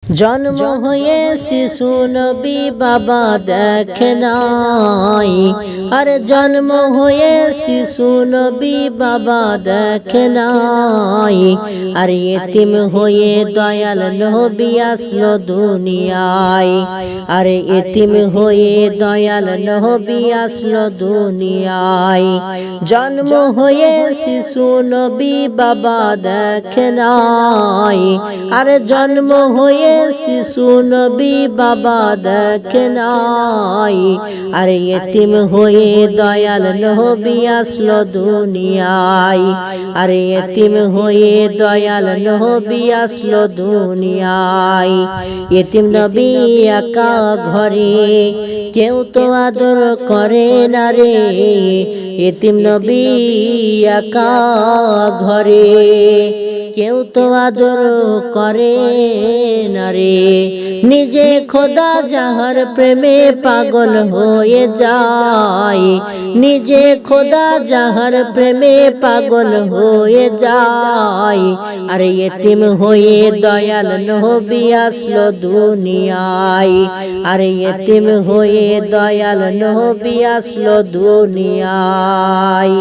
জন্ম হয়ে শিশু নবী বাবা দেখে নাই, আরে জন্ম হয়ে শিশু নবী বাবা দেখে নাই। আর এতিম হয়ে দয়াল নবী আসলো দুনিয়ায়, আরে এতিম হয়ে দয়াল নবী আসলো দুনিয়ায়। জন্ম হয়ে শিশু নবী বাবা দেখে নাই, আরে জন্ম হয়ে শিশু নবী বাবা দেখে নাই। আর এতিম হয়ে দয়াল নবী আসলো দুনিয়ায়, আর এতিম হয়ে দয়াল নবী আসলো দুনিয়ায়। এতিম নবী একা ঘরে, কেউ তো আদর করে না রে। এতিম নবী একা ঘরে, কেউ তো আদর করে না রে। নিজে খোদা যাহার প্রেমে পাগল হয়ে যায়, নিজে খোদা যাহার প্রেমে পাগল হয়ে যায়। আর এতিম হয়ে দয়াল নবী আসলো দুনিয়ায়, আর এতিম হয়ে দয়াল নবী আসলো দুনিয়ায়।